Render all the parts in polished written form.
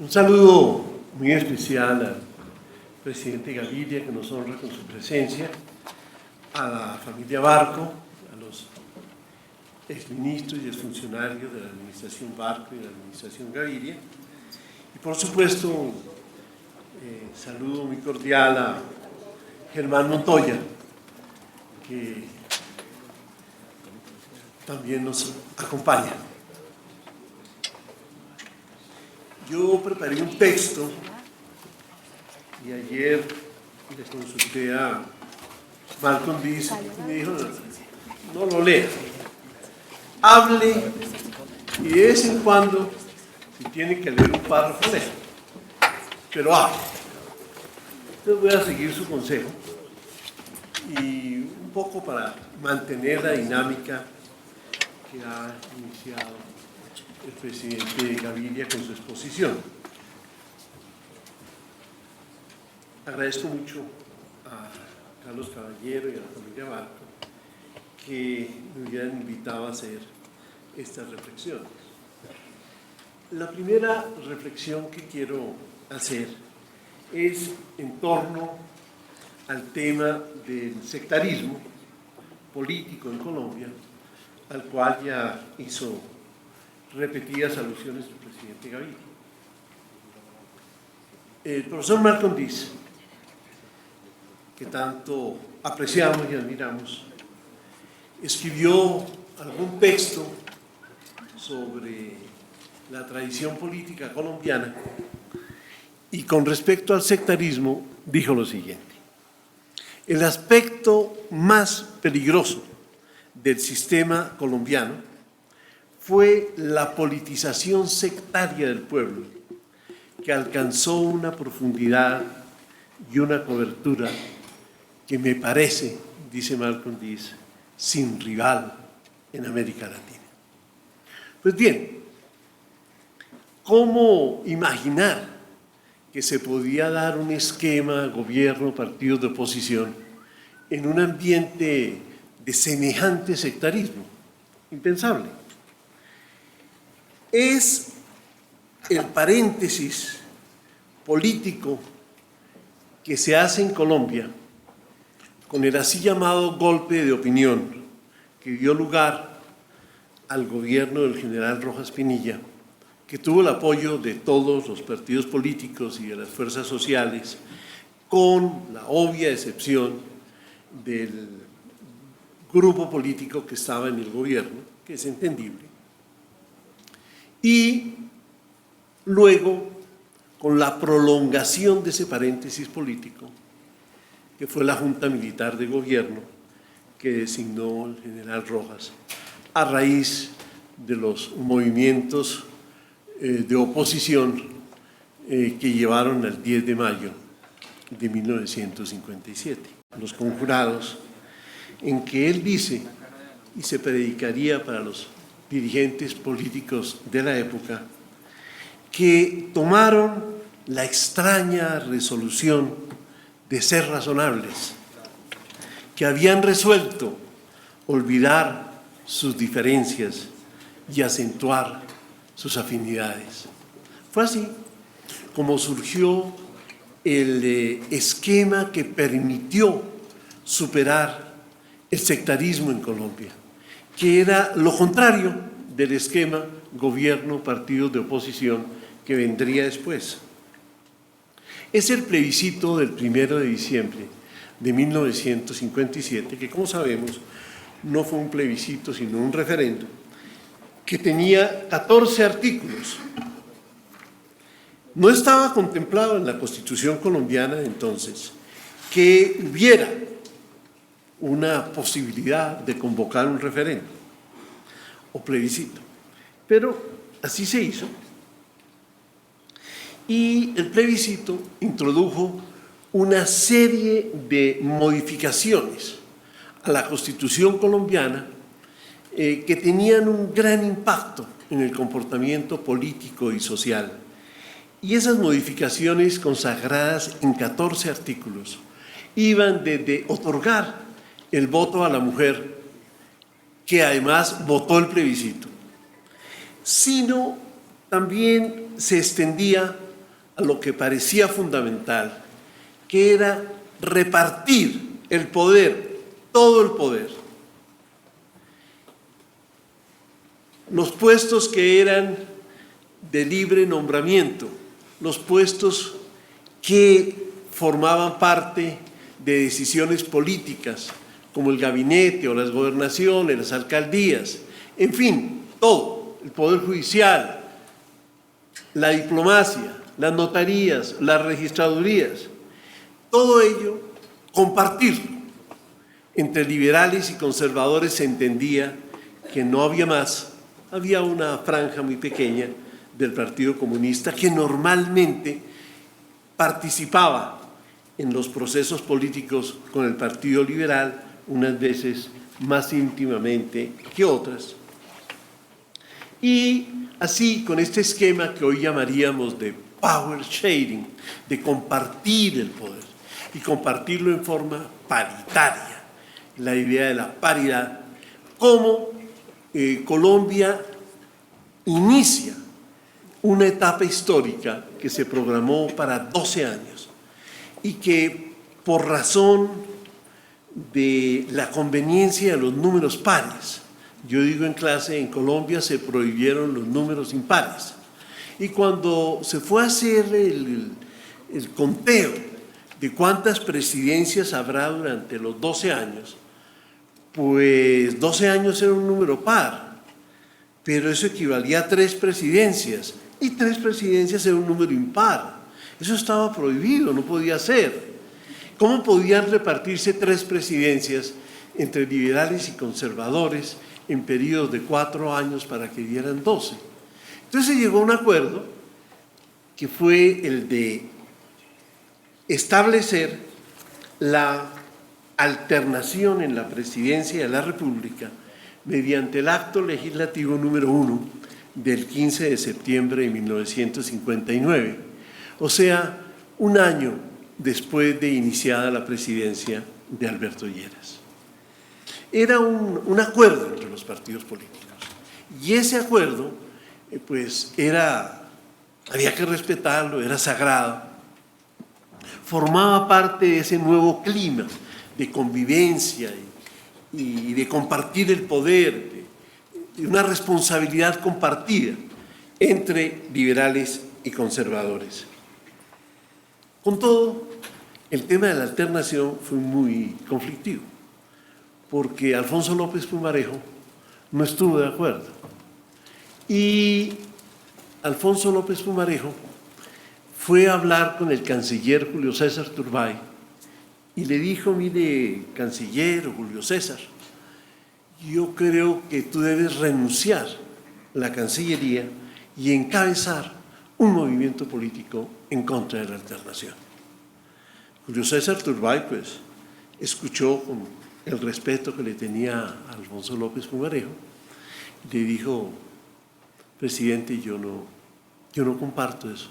Un saludo muy especial al presidente Gaviria, que nos honra con su presencia, a la familia Barco, a los exministros y exfuncionarios de la administración Barco y de la administración Gaviria, y por supuesto saludo muy cordial a Germán Montoya, que también nos acompaña. Yo preparé un texto y ayer le consulté a Malcolm Dice y me dijo, no lo lea, hable y de vez en cuando, si tiene que leer un párrafo, lea, pero hable. Entonces voy a seguir su consejo y un poco para mantener la dinámica que ha iniciado el presidente Gaviria con su exposición. Agradezco mucho a Carlos Caballero y a la familia Barco que me hubieran invitado a hacer estas reflexiones. La primera reflexión que quiero hacer es en torno al tema del sectarismo político en Colombia, al cual ya hizo repetidas alusiones el presidente Gaviria. El profesor Malcolm Dice, que tanto apreciamos y admiramos, escribió algún texto sobre la tradición política colombiana y con respecto al sectarismo dijo lo siguiente: el aspecto más peligroso del sistema colombiano fue la politización sectaria del pueblo, que alcanzó una profundidad y una cobertura que me parece, dice Malcolm Dice, sin rival en América Latina. Pues bien, ¿cómo imaginar que se podía dar un esquema gobierno, partidos de oposición en un ambiente de semejante sectarismo? Impensable. Es el paréntesis político que se hace en Colombia con el así llamado golpe de opinión que dio lugar al gobierno del general Rojas Pinilla, que tuvo el apoyo de todos los partidos políticos y de las fuerzas sociales, con la obvia excepción del grupo político que estaba en el gobierno, que es entendible. Y luego, con la prolongación de ese paréntesis político, que fue la Junta Militar de Gobierno que designó el general Rojas a raíz de los movimientos de oposición que llevaron al 10 de mayo de 1957, los conjurados, en que él dice, y se predicaría para los dirigentes políticos de la época, que tomaron la extraña resolución de ser razonables, que habían resuelto olvidar sus diferencias y acentuar sus afinidades. Fue así como surgió el esquema que permitió superar el sectarismo en Colombia, que era lo contrario del esquema gobierno-partidos de oposición que vendría después. Es el plebiscito del 1 de diciembre de 1957, que como sabemos no fue un plebiscito sino un referendo, que tenía 14 artículos. No estaba contemplado en la Constitución colombiana entonces que hubiera una posibilidad de convocar un referendo o plebiscito, pero así se hizo. Y el plebiscito introdujo una serie de modificaciones a la Constitución colombiana que tenían un gran impacto en el comportamiento político y social. Y esas modificaciones, consagradas en 14 artículos, iban desde otorgar el voto a la mujer, que además votó el plebiscito, sino también se extendía a lo que parecía fundamental, que era repartir el poder, todo el poder. Los puestos que eran de libre nombramiento, los puestos que formaban parte de decisiones políticas, como el gabinete o las gobernaciones, las alcaldías, en fin, todo, el poder judicial, la diplomacia, las notarías, las registradurías, todo ello compartirlo. Entre liberales y conservadores se entendía que no había más, había una franja muy pequeña del Partido Comunista que normalmente participaba en los procesos políticos con el Partido Liberal, unas veces más íntimamente que otras. Y así, con este esquema que hoy llamaríamos de power sharing, de compartir el poder y compartirlo en forma paritaria, la idea de la paridad, como Colombia inicia una etapa histórica que se programó para 12 años y que por razón de la conveniencia de los números pares, yo digo en clase, en Colombia se prohibieron los números impares. Y cuando se fue a hacer el conteo de cuántas presidencias habrá durante los 12 años, pues 12 años era un número par, pero eso equivalía a 3 presidencias, y 3 presidencias era un número impar. Eso estaba prohibido, no podía ser. ¿Cómo podían repartirse 3 presidencias entre liberales y conservadores en periodos de 4 años para que dieran 12? Entonces se llegó a un acuerdo que fue el de establecer la alternación en la presidencia de la República mediante el acto legislativo número 1 del 15 de septiembre de 1959, o sea, un año después de iniciada la presidencia de Alberto Lleras. Era un acuerdo entre los partidos políticos y ese acuerdo pues había que respetarlo, era sagrado, formaba parte de ese nuevo clima de convivencia y de compartir el poder, de una responsabilidad compartida entre liberales y conservadores. Con todo, el tema de la alternación fue muy conflictivo, porque Alfonso López Pumarejo no estuvo de acuerdo. Y Alfonso López Pumarejo fue a hablar con el canciller Julio César Turbay y le dijo: mire, canciller Julio César, yo creo que tú debes renunciar a la Cancillería y encabezar un movimiento político en contra de la alternación. Julio César Turbay, pues, escuchó con el respeto que le tenía a Alfonso López Pumarejo, le dijo: presidente, yo no comparto eso,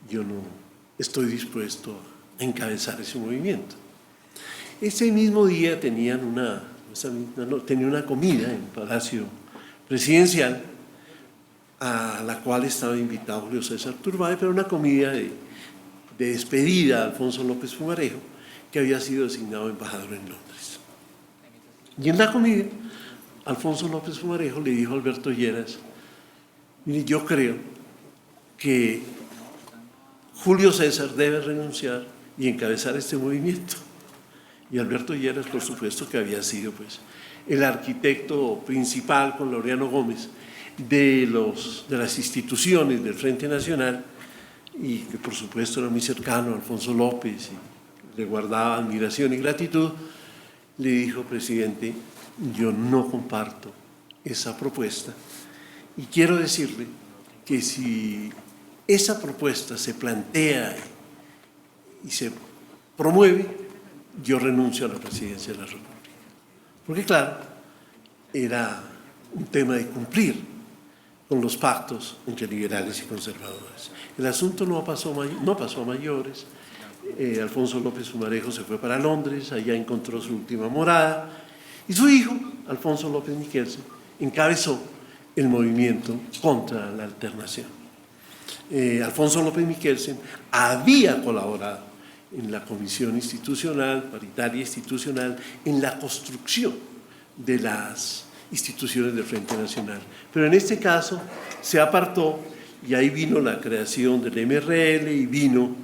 yo no estoy dispuesto a encabezar ese movimiento. Ese mismo día tenían una comida en el Palacio Presidencial, a la cual estaba invitado Julio César Turbay, pero una comida de despedida a Alfonso López Pumarejo, que había sido designado embajador en Londres. Y en la comida, Alfonso López Pumarejo le dijo a Alberto Lleras: mire, yo creo que Julio César debe renunciar y encabezar este movimiento. Y Alberto Lleras, por supuesto, que había sido pues el arquitecto principal con Laureano Gómez de las instituciones del Frente Nacional, y que por supuesto era muy cercano a Alfonso López y le guardaba admiración y gratitud, le dijo: presidente, yo no comparto esa propuesta y quiero decirle que si esa propuesta se plantea y se promueve, yo renuncio a la presidencia de la República. Porque claro, era un tema de cumplir con los pactos entre liberales y conservadores. El asunto no pasó a mayores. Alfonso López Pumarejo se fue para Londres, allá encontró su última morada, y su hijo, Alfonso López Miquelsen, encabezó el movimiento contra la alternación. Alfonso López Michelsen, había colaborado en la Comisión Institucional, Paritaria Institucional, en la construcción de las instituciones del Frente Nacional. Pero en este caso se apartó y ahí vino la creación del MRL y vino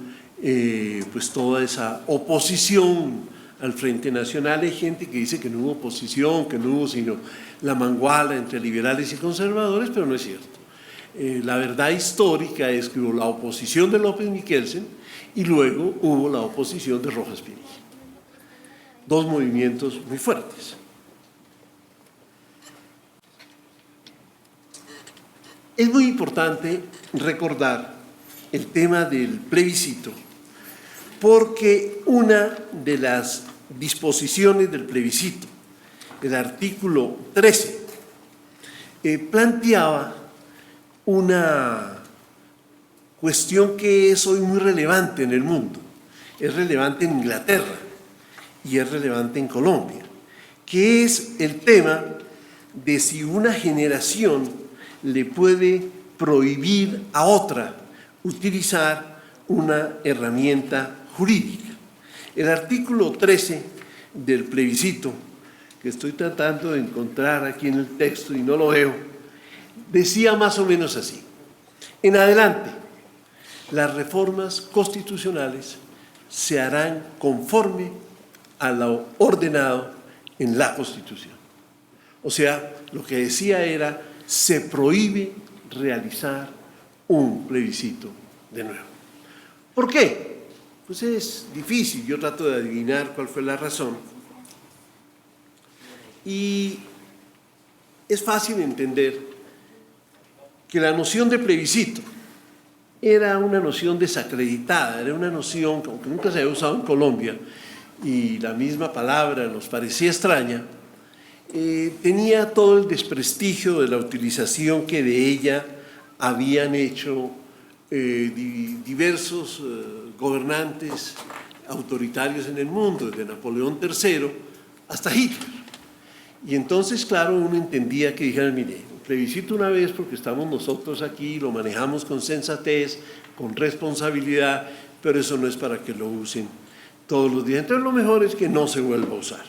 pues toda esa oposición al Frente Nacional. Hay gente que dice que no hubo oposición, que no hubo sino la manguala entre liberales y conservadores, pero no es cierto. La verdad histórica es que hubo la oposición de López Michelsen y luego hubo la oposición de Rojas Pinilla. Dos movimientos muy fuertes. Es muy importante recordar el tema del plebiscito, porque una de las disposiciones del plebiscito, el artículo 13, planteaba una cuestión que es hoy muy relevante en el mundo, es relevante en Inglaterra y es relevante en Colombia, que es el tema de si una generación le puede prohibir a otra utilizar una herramienta jurídica. El artículo 13 del plebiscito, que estoy tratando de encontrar aquí en el texto y no lo veo, decía más o menos así: en adelante, las reformas constitucionales se harán conforme a lo ordenado en la Constitución. O sea, lo que decía era: se prohíbe realizar un plebiscito de nuevo. ¿Por qué? Pues es difícil, yo trato de adivinar cuál fue la razón. Y es fácil entender que la noción de plebiscito era una noción desacreditada, era una noción que aunque nunca se había usado en Colombia y la misma palabra nos parecía extraña, tenía todo el desprestigio de la utilización que de ella habían hecho diversos gobernantes autoritarios en el mundo, desde Napoleón III hasta Hitler. Y entonces, claro, uno entendía que dijeran: mire, el plebiscito una vez porque estamos nosotros aquí, lo manejamos con sensatez, con responsabilidad, pero eso no es para que lo usen todos los días. Entonces lo mejor es que no se vuelva a usar.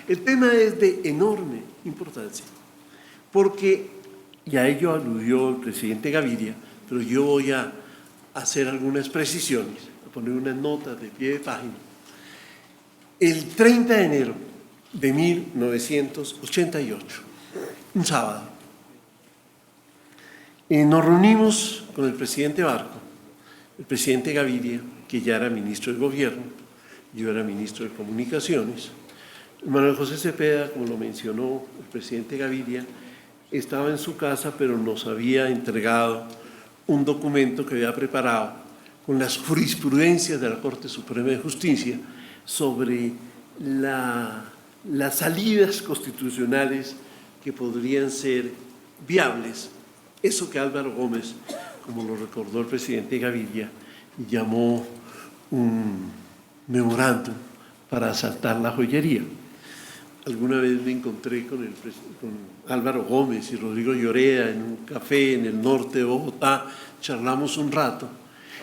El tema es de enorme importancia, porque, y a ello aludió el presidente Gaviria, pero yo voy a hacer algunas precisiones, a poner unas notas de pie de página. El 30 de enero de 1988, un sábado, nos reunimos con el presidente Barco, el presidente Gaviria, que ya era ministro de Gobierno, yo era ministro de Comunicaciones. Manuel José Cepeda, como lo mencionó el presidente Gaviria, estaba en su casa, pero nos había entregado un documento que había preparado con las jurisprudencias de la Corte Suprema de Justicia sobre las salidas constitucionales que podrían ser viables. Eso que Álvaro Gómez, como lo recordó el presidente Gaviria, llamó un memorándum para asaltar la joyería. Alguna vez me encontré con Álvaro Gómez y Rodrigo Llorea en un café en el norte de Bogotá, charlamos un rato,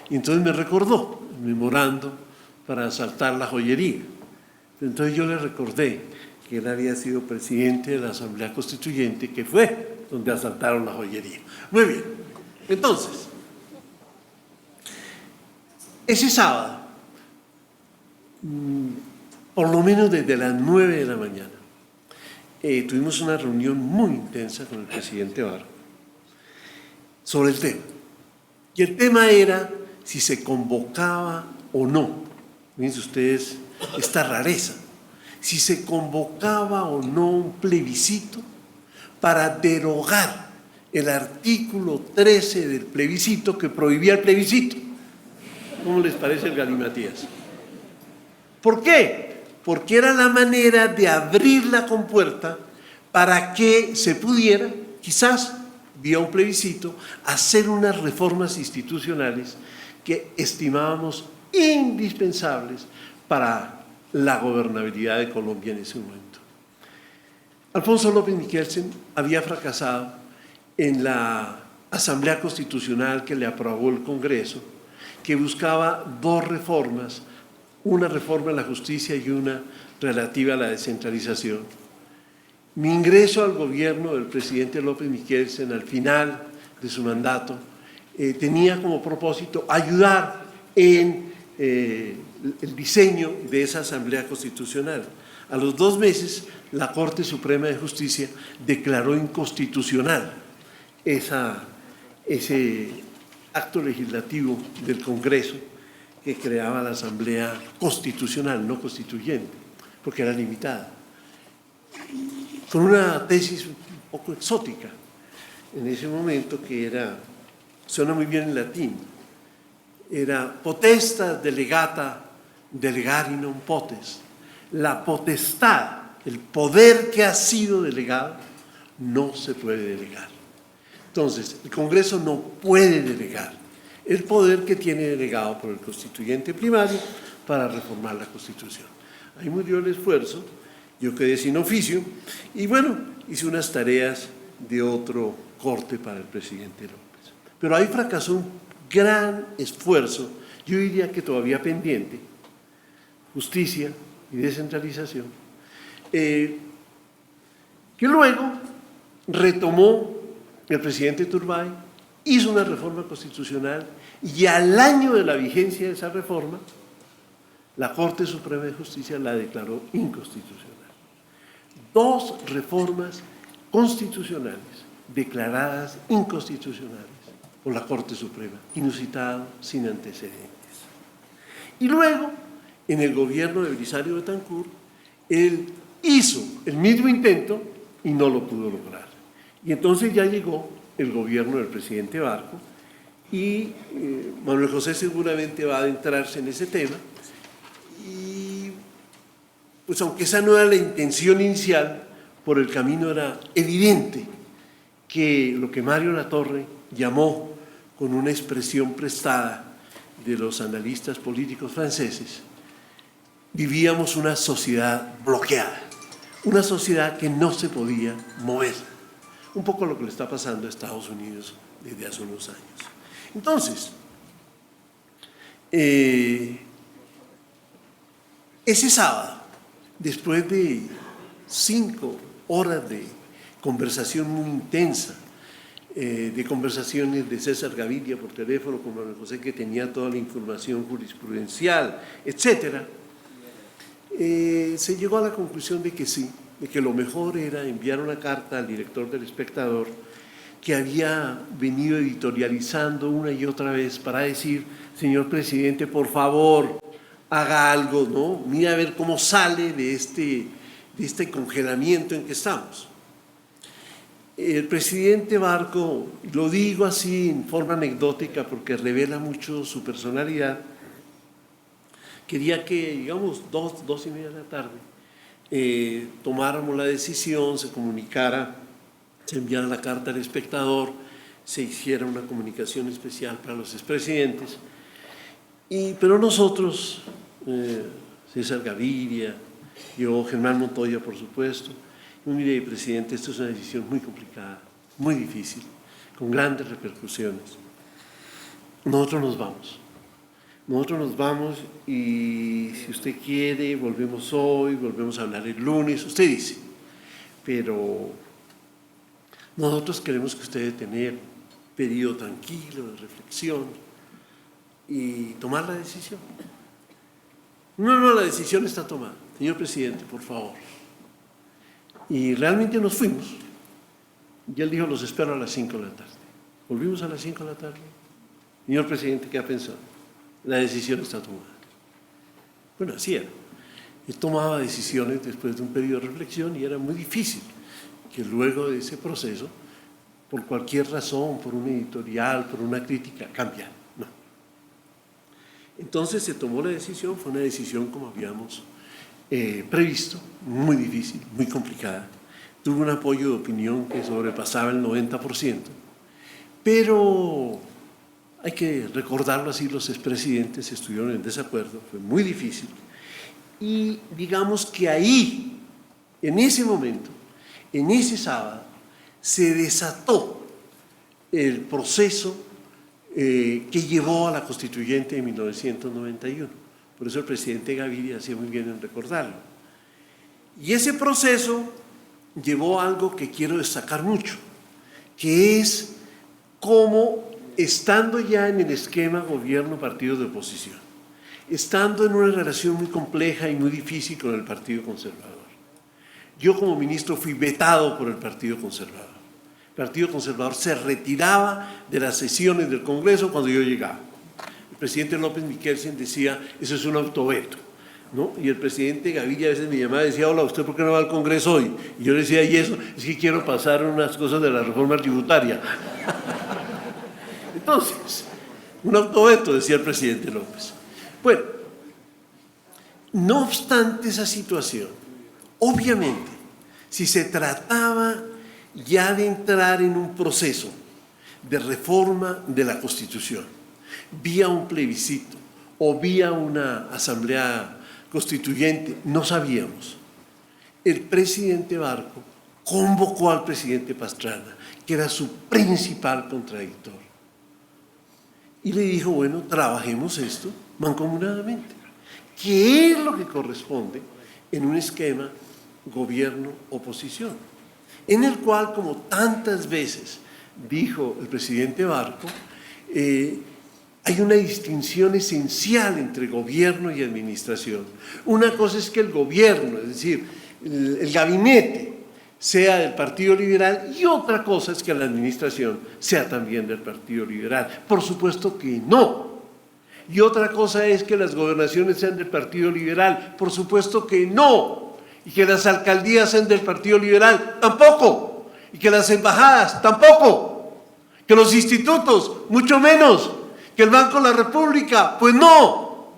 y entonces me recordó el memorándum para asaltar la joyería. Entonces yo le recordé que él había sido presidente de la Asamblea Constituyente, que fue donde asaltaron la joyería. Muy bien, entonces, ese sábado, por lo menos desde las 9 de la mañana, tuvimos una reunión muy intensa con el presidente Barco sobre el tema. Y el tema era si se convocaba o no. Fíjense ustedes esta rareza. Si se convocaba o no un plebiscito para derogar el artículo 13 del plebiscito que prohibía el plebiscito. ¿Cómo les parece el galimatías? ¿Por qué? Porque era la manera de abrir la compuerta para que se pudiera, quizás vía un plebiscito, hacer unas reformas institucionales que estimábamos indispensables para la gobernabilidad de Colombia en ese momento. Alfonso López Michelsen había fracasado en la asamblea constitucional que le aprobó el Congreso, que buscaba dos reformas, una reforma en la justicia y una relativa a la descentralización. Mi ingreso al gobierno del presidente López Miquelsen al final de su mandato tenía como propósito ayudar en el diseño de esa asamblea constitucional. A los 2 meses, la Corte Suprema de Justicia declaró inconstitucional ese acto legislativo del Congreso que creaba la Asamblea Constitucional, no constituyente, porque era limitada, con una tesis un poco exótica en ese momento que era, suena muy bien en latín, era potestas delegata delegari non potes. La potestad, el poder que ha sido delegado, no se puede delegar. Entonces, el Congreso no puede delegar el poder que tiene delegado por el constituyente primario para reformar la Constitución. Ahí murió el esfuerzo, yo quedé sin oficio y bueno, hice unas tareas de otro corte para el presidente López. Pero ahí fracasó un gran esfuerzo, yo diría que todavía pendiente, justicia y descentralización, que luego retomó el presidente Turbay, hizo una reforma constitucional y al año de la vigencia de esa reforma, la Corte Suprema de Justicia la declaró inconstitucional. 2 reformas constitucionales declaradas inconstitucionales por la Corte Suprema, inusitado, sin antecedentes. Y luego, en el gobierno de Belisario Betancur, él hizo el mismo intento y no lo pudo lograr. Y entonces ya llegó el gobierno del presidente Barco y Manuel José seguramente va a adentrarse en ese tema. Y pues aunque esa no era la intención inicial, por el camino era evidente que lo que Mario Latorre llamó con una expresión prestada de los analistas políticos franceses, vivíamos una sociedad bloqueada, una sociedad que no se podía mover. Un poco lo que le está pasando a Estados Unidos desde hace unos años. Entonces, ese sábado, después de 5 horas de conversación muy intensa, de conversaciones de César Gaviria por teléfono con Manuel José, que tenía toda la información jurisprudencial, etcétera, se llegó a la conclusión de que sí, de que lo mejor era enviar una carta al director del Espectador, que había venido editorializando una y otra vez para decir, señor presidente, por favor, haga algo, ¿no? Mira a ver cómo sale de este congelamiento en que estamos. El presidente Barco, lo digo así en forma anecdótica porque revela mucho su personalidad, quería que, digamos, 2:30 de la tarde, tomáramos la decisión, se comunicara, se enviara la carta al Espectador, se hiciera una comunicación especial para los expresidentes, pero nosotros, César Gaviria, yo, Germán Montoya, por supuesto, mire, presidente, esto es una decisión muy complicada, muy difícil, con grandes repercusiones. Nosotros nos vamos y si usted quiere, volvemos hoy, volvemos a hablar el lunes, usted dice, pero nosotros queremos que usted tener un periodo tranquilo de reflexión y tomar la decisión. No, la decisión está tomada. Señor presidente, por favor. Y realmente nos fuimos. Y él dijo, los espero a las 5 de la tarde. Volvimos a las 5 de la tarde. Señor presidente, ¿qué ha pensado? La decisión está tomada. Bueno, así era. Él tomaba decisiones después de un periodo de reflexión y era muy difícil que luego de ese proceso, por cualquier razón, por un editorial, por una crítica, cambiara. No. Entonces se tomó la decisión, fue una decisión como habíamos previsto, muy difícil, muy complicada. Tuvo un apoyo de opinión que sobrepasaba el 90%, pero hay que recordarlo así, los expresidentes estuvieron en desacuerdo, fue muy difícil. Y digamos que ahí, en ese momento, en ese sábado, se desató el proceso que llevó a la constituyente de 1991. Por eso el presidente Gaviria hacía muy bien en recordarlo. Y ese proceso llevó a algo que quiero destacar mucho, que es cómo, estando ya en el esquema gobierno-partido de oposición, estando en una relación muy compleja y muy difícil con el Partido Conservador, yo como ministro fui vetado por el Partido Conservador. El Partido Conservador se retiraba de las sesiones del Congreso cuando yo llegaba. El presidente López Miquelsen decía, eso es un autoveto, ¿no? Y el presidente Gaviria a veces me llamaba y decía, hola, ¿usted por qué no va al Congreso hoy? Y yo le decía, ¿y eso? Es que quiero pasar unas cosas de la reforma tributaria. Entonces, un autoveto, decía el presidente López. Bueno, no obstante esa situación, obviamente, si se trataba ya de entrar en un proceso de reforma de la Constitución, vía un plebiscito o vía una asamblea constituyente, no sabíamos. El presidente Barco convocó al presidente Pastrana, que era su principal contradictor, y le dijo, bueno, trabajemos esto mancomunadamente, que es lo que corresponde en un esquema gobierno-oposición, en el cual, como tantas veces dijo el presidente Barco, hay una distinción esencial entre gobierno y administración. Una cosa es que el gobierno, es decir, el gabinete, sea del Partido Liberal, y otra cosa es que la administración sea también del Partido Liberal. Por supuesto que no. Y otra cosa es que las gobernaciones sean del Partido Liberal. Por supuesto que no. Y que las alcaldías sean del Partido Liberal. Tampoco. Y que las embajadas. Tampoco. Que los institutos. Mucho menos. Que el Banco de la República. Pues no.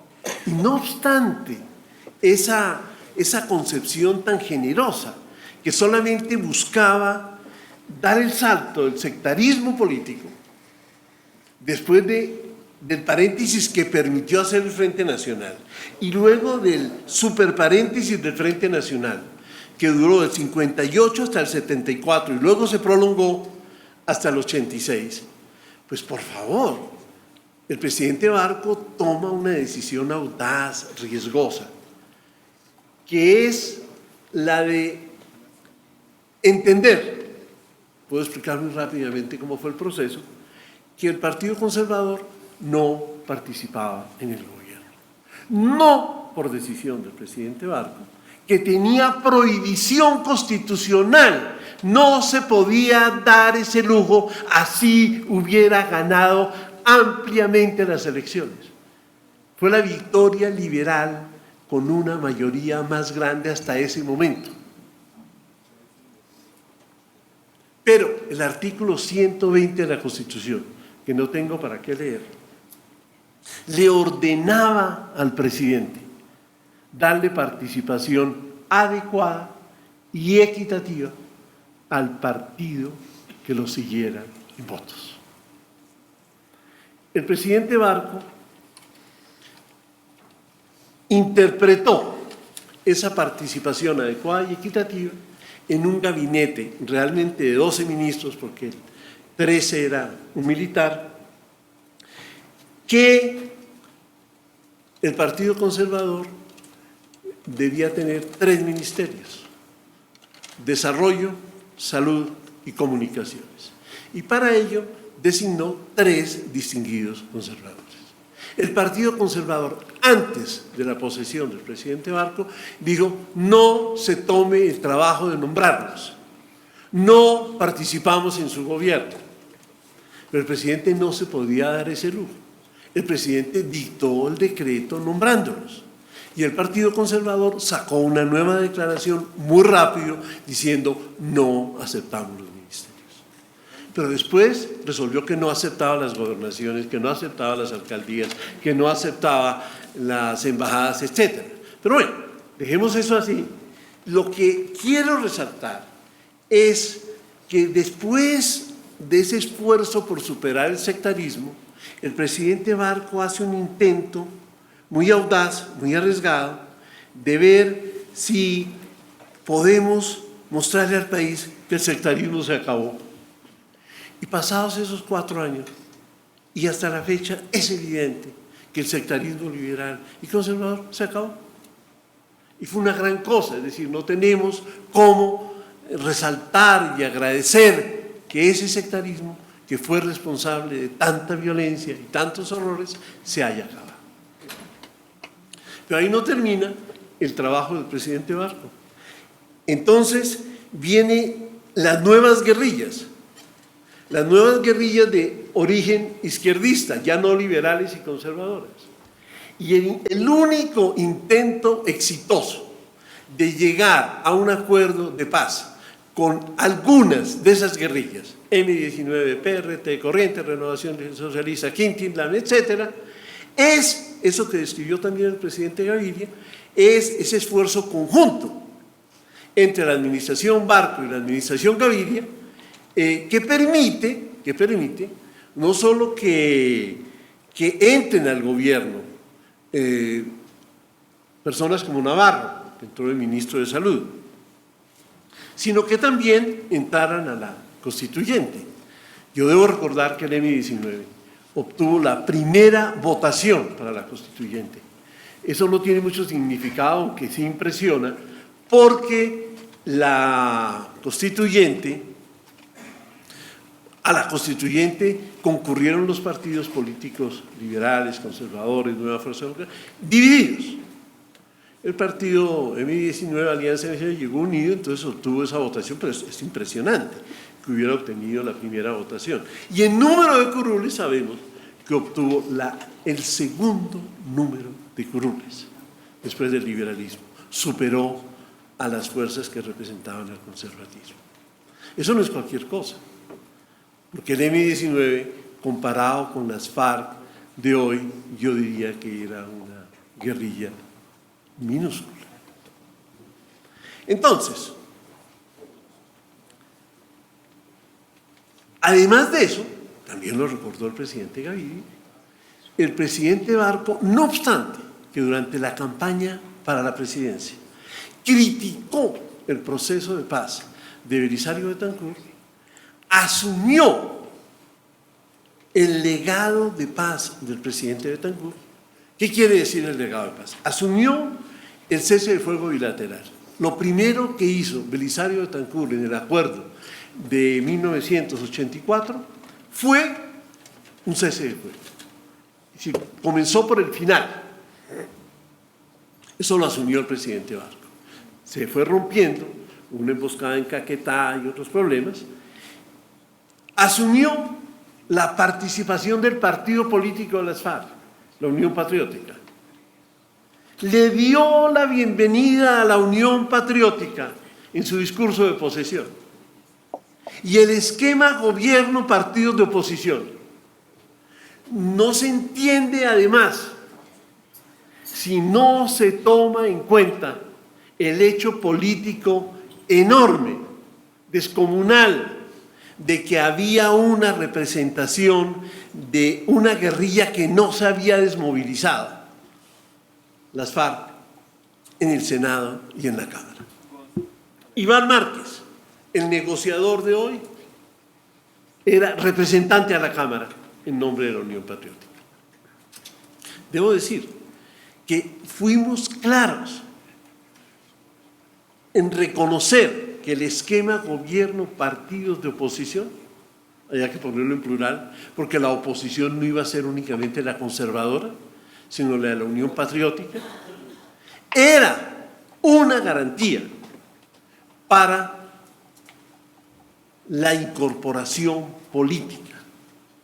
Y no obstante, esa concepción tan generosa, que solamente buscaba dar el salto del sectarismo político, después del paréntesis que permitió hacer el Frente Nacional, y luego del superparéntesis del Frente Nacional, que duró del 58 hasta el 74, y luego se prolongó hasta el 86, pues por favor, el presidente Barco toma una decisión audaz, riesgosa, que es la de entender, puedo explicar muy rápidamente cómo fue el proceso, que el Partido Conservador no participaba en el gobierno. No por decisión del presidente Barco, que tenía prohibición constitucional, no se podía dar ese lujo, así hubiera ganado ampliamente las elecciones. Fue la victoria liberal con una mayoría más grande hasta ese momento. Pero el artículo 120 de la Constitución, que no tengo para qué leer, le ordenaba al presidente darle participación adecuada y equitativa al partido que lo siguiera en votos. El presidente Barco interpretó esa participación adecuada y equitativa en un gabinete realmente de 12 ministros, porque 13 era un militar, que el Partido Conservador debía tener 3 ministerios: desarrollo, salud y comunicaciones. Y para ello designó 3 distinguidos conservadores. El Partido Conservador, antes de la posesión del presidente Barco, dijo, no se tome el trabajo de nombrarlos, no participamos en su gobierno. Pero el presidente no se podía dar ese lujo. El presidente dictó el decreto nombrándolos. Y el Partido Conservador sacó una nueva declaración muy rápido diciendo, no aceptamos los ministerios. Pero después resolvió que no aceptaba las gobernaciones, que no aceptaba las alcaldías, que no aceptaba las embajadas, etc. Pero bueno, dejemos eso así. Lo que quiero resaltar es que después de ese esfuerzo por superar el sectarismo, el presidente Barco hace un intento muy audaz, muy arriesgado, de ver si podemos mostrarle al país que el sectarismo se acabó. Y pasados esos 4 años, y hasta la fecha, es evidente que el sectarismo liberal y conservador se acabó. Y fue una gran cosa, es decir, no tenemos cómo resaltar y agradecer que ese sectarismo, que fue responsable de tanta violencia y tantos horrores, se haya acabado. Pero ahí no termina el trabajo del presidente Barco. Entonces vienen las nuevas guerrillas de origen izquierdista, ya no liberales y conservadoras. Y el único intento exitoso de llegar a un acuerdo de paz con algunas de esas guerrillas, M19, PRT, Corriente, Renovación Socialista, Quintinlán, etcétera, es eso que describió también el presidente Gaviria, es ese esfuerzo conjunto entre la administración Barco y la administración Gaviria, que permite no solo que entren al gobierno personas como Navarro, que entró el ministro de Salud, sino que también entraran a la constituyente. Yo debo recordar que el M19 obtuvo la primera votación para la constituyente. Eso no tiene mucho significado, aunque sí impresiona, porque a la constituyente concurrieron los partidos políticos liberales, conservadores, Nueva Fuerza Democrática, divididos. El partido M19, Alianza Nacional, llegó unido, entonces obtuvo esa votación, pero es impresionante que hubiera obtenido la primera votación. Y en número de curules sabemos que obtuvo el segundo número de curules después del liberalismo. Superó a las fuerzas que representaban al conservatismo. Eso no es cualquier cosa, porque el M19, comparado con las FARC de hoy, yo diría que era una guerrilla minúscula. Entonces, además de eso, también lo recordó el presidente Gaviria, el presidente Barco, no obstante que durante la campaña para la presidencia criticó el proceso de paz de Belisario Betancur, asumió el legado de paz del presidente Betancur. ¿Qué quiere decir el legado de paz? Asumió el cese de fuego bilateral. Lo primero que hizo Belisario Betancur en el acuerdo de 1984 fue un cese de fuego. Es decir, comenzó por el final. Eso lo asumió el presidente Barco. Se fue rompiendo, una emboscada en Caquetá y otros problemas. Asumió la participación del partido político de las FARC, la Unión Patriótica. Le dio la bienvenida a la Unión Patriótica en su discurso de posesión. Y el esquema gobierno-partidos de oposición no se entiende, además, si no se toma en cuenta el hecho político enorme, descomunal, de que había una representación de una guerrilla que no se había desmovilizado, las FARC, en el Senado y en la Cámara. Iván Márquez, el negociador de hoy, era representante a la Cámara en nombre de la Unión Patriótica. Debo decir que fuimos claros en reconocer que el esquema gobierno-partidos de oposición, había que ponerlo en plural, porque la oposición no iba a ser únicamente la conservadora, sino la de la Unión Patriótica, era una garantía para la incorporación política,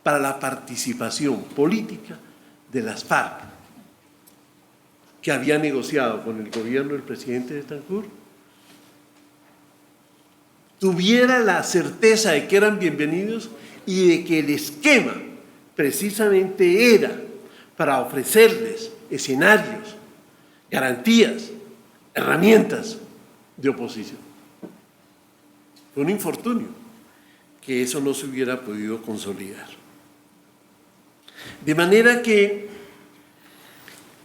para la participación política de las FARC, que había negociado con el gobierno del presidente Betancur, tuviera la certeza de que eran bienvenidos y de que el esquema precisamente era para ofrecerles escenarios, garantías, herramientas de oposición. Fue un infortunio que eso no se hubiera podido consolidar. De manera que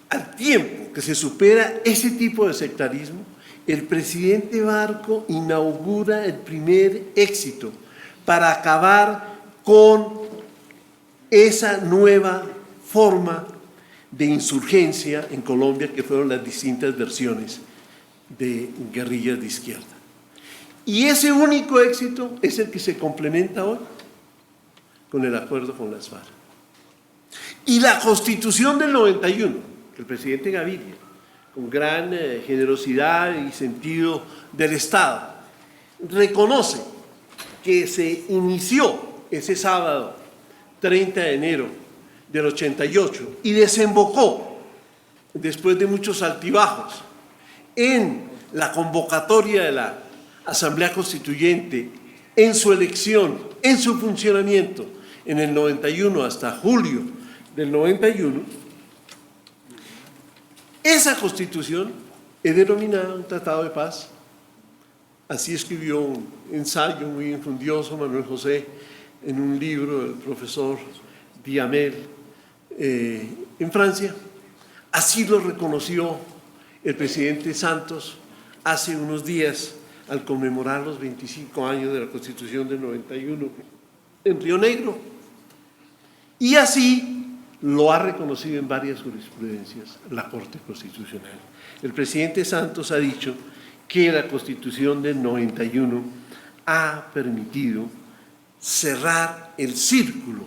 al tiempo que se supera ese tipo de sectarismo, el presidente Barco inaugura el primer éxito para acabar con esa nueva forma de insurgencia en Colombia, que fueron las distintas versiones de guerrillas de izquierda. Y ese único éxito es el que se complementa hoy con el acuerdo con las FARC. Y la Constitución del 91, que el presidente Gaviria, con gran generosidad y sentido del Estado, reconoce que se inició ese sábado 30 de enero del 88 y desembocó, después de muchos altibajos, en la convocatoria de la Asamblea Constituyente, en su elección, en su funcionamiento, en el 91 hasta julio del 91, esa Constitución es denominada un tratado de paz. Así escribió un ensayo muy infundioso Manuel José en un libro del profesor Duhamel en Francia. Así lo reconoció el presidente Santos hace unos días al conmemorar los 25 años de la Constitución del 91 en Río Negro. Y así lo ha reconocido en varias jurisprudencias la Corte Constitucional. El presidente Santos ha dicho que la Constitución del 91 ha permitido cerrar el círculo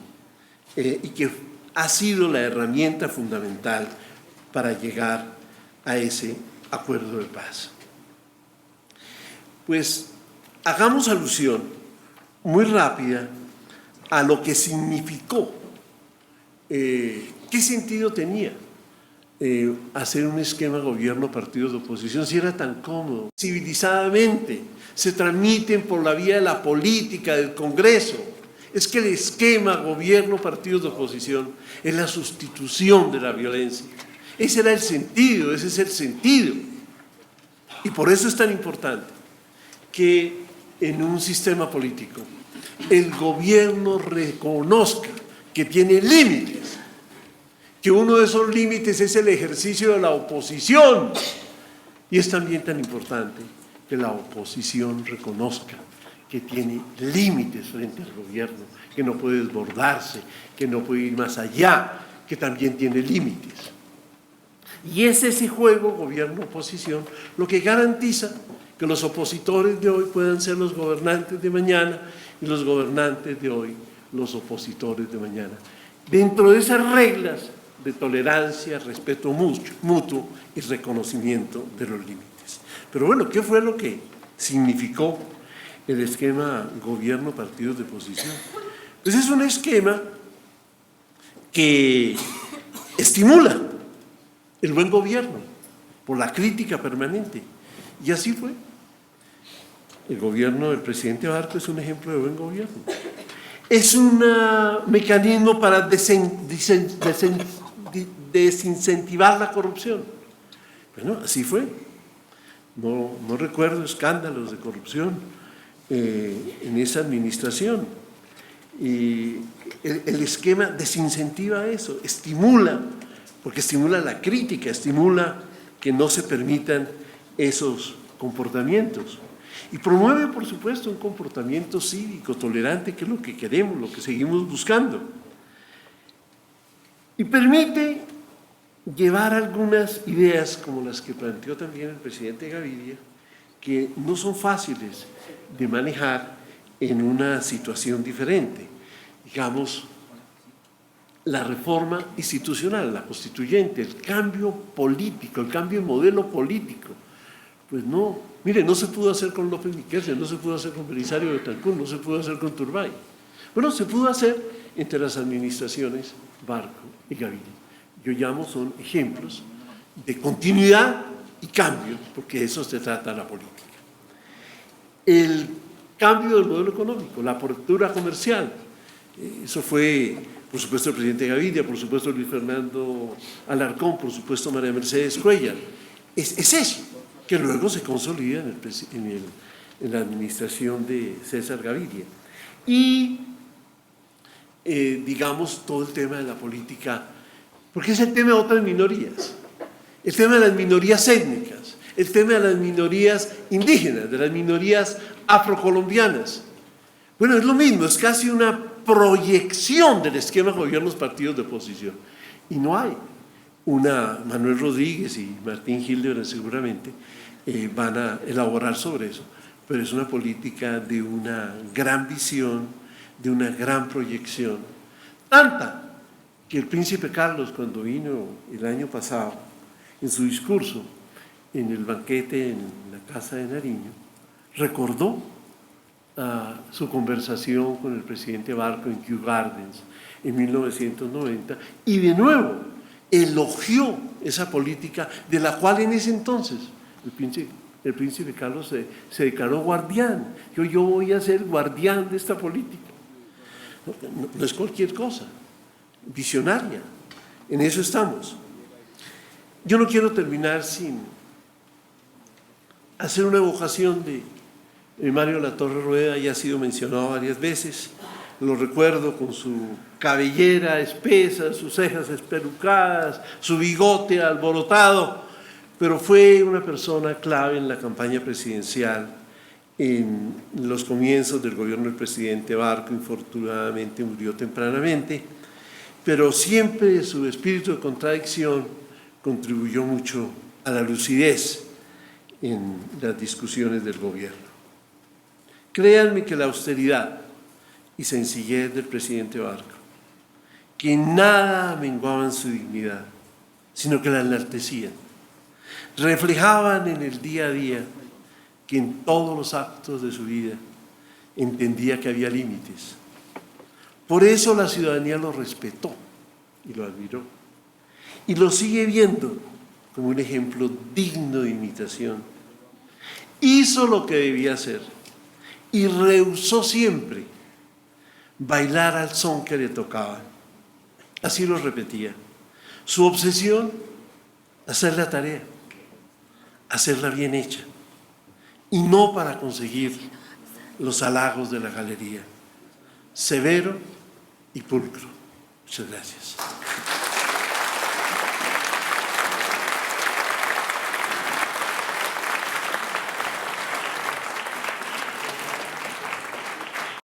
y que ha sido la herramienta fundamental para llegar a ese acuerdo de paz. Pues hagamos alusión muy rápida a lo que significó, qué sentido tenía hacer un esquema gobierno-partidos de oposición, si era tan cómodo. Civilizadamente se transmiten por la vía de la política, del Congreso. Es que el esquema gobierno-partidos de oposición es la sustitución de la violencia. Ese era el sentido, ese es el sentido. Y por eso es tan importante que en un sistema político el gobierno reconozca que tiene límites, que uno de esos límites es el ejercicio de la oposición. Y es también tan importante que la oposición reconozca que tiene límites frente al gobierno, que no puede desbordarse, que no puede ir más allá, que también tiene límites. Y es ese juego gobierno-oposición lo que garantiza que los opositores de hoy puedan ser los gobernantes de mañana y los gobernantes de hoy los opositores de mañana, dentro de esas reglas de tolerancia, respeto mutuo y reconocimiento de los límites. Pero bueno, ¿qué fue lo que significó el esquema gobierno-partidos de oposición? Pues es un esquema que estimula el buen gobierno por la crítica permanente. Y así fue. El gobierno del presidente Barco es un ejemplo de buen gobierno. Es un mecanismo para desincentivar la corrupción. Bueno, así fue. No recuerdo escándalos de corrupción en esa administración. Y el esquema desincentiva eso, estimula, porque estimula la crítica, estimula que no se permitan esos comportamientos. Y promueve, por supuesto, un comportamiento cívico, tolerante, que es lo que queremos, lo que seguimos buscando. Y permite llevar algunas ideas, como las que planteó también el presidente Gaviria, que no son fáciles de manejar en una situación diferente. Digamos, la reforma institucional, la constituyente, el cambio político, el cambio de modelo político. Pues no, mire, no se pudo hacer con López Miquelsen, no se pudo hacer con Belisario Betancur, no se pudo hacer con Turbay. Bueno, se pudo hacer entre las administraciones Barco y Gaviria. Yo llamo, son ejemplos de continuidad y cambio, porque de eso se trata la política. El cambio del modelo económico, la apertura comercial, eso fue, por supuesto, el presidente Gaviria, por supuesto, Luis Fernando Alarcón, por supuesto, María Mercedes Cuellar. Es eso, que luego se consolida en la administración de César Gaviria. Y, digamos, todo el tema de la política, porque es el tema de otras minorías, el tema de las minorías étnicas, el tema de las minorías indígenas, de las minorías afrocolombianas. Bueno, es lo mismo, es casi una proyección del esquema de gobierno de los partidos de oposición. Y no hay. Manuel Rodríguez y Martín Hildebrand seguramente van a elaborar sobre eso, pero es una política de una gran visión, de una gran proyección, tanta que el príncipe Carlos, cuando vino el año pasado, en su discurso, en el banquete en la Casa de Nariño, recordó su conversación con el presidente Barco en Kew Gardens en 1990 y de nuevo elogió esa política de la cual en ese entonces el príncipe Carlos se declaró guardián. Yo voy a ser guardián de esta política. No es cualquier cosa, visionaria. En eso estamos. Yo no quiero terminar sin hacer una evocación de Mario Latorre Rueda. Ya ha sido mencionado varias veces. Lo recuerdo con su cabellera espesa, sus cejas espelucadas, su bigote alborotado, pero fue una persona clave en la campaña presidencial, en los comienzos del gobierno del presidente Barco. Infortunadamente murió tempranamente, pero siempre su espíritu de contradicción contribuyó mucho a la lucidez en las discusiones del gobierno. Créanme que la austeridad y sencillez del presidente Barco, que nada menguaban su dignidad, sino que la enaltecían, reflejaban en el día a día que en todos los actos de su vida entendía que había límites. Por eso la ciudadanía lo respetó y lo admiró, y lo sigue viendo como un ejemplo digno de imitación. Hizo lo que debía hacer y rehusó siempre bailar al son que le tocaba. Así lo repetía. Su obsesión, hacer la tarea, hacerla bien hecha, y no para conseguir los halagos de la galería. Severo y pulcro. Muchas gracias.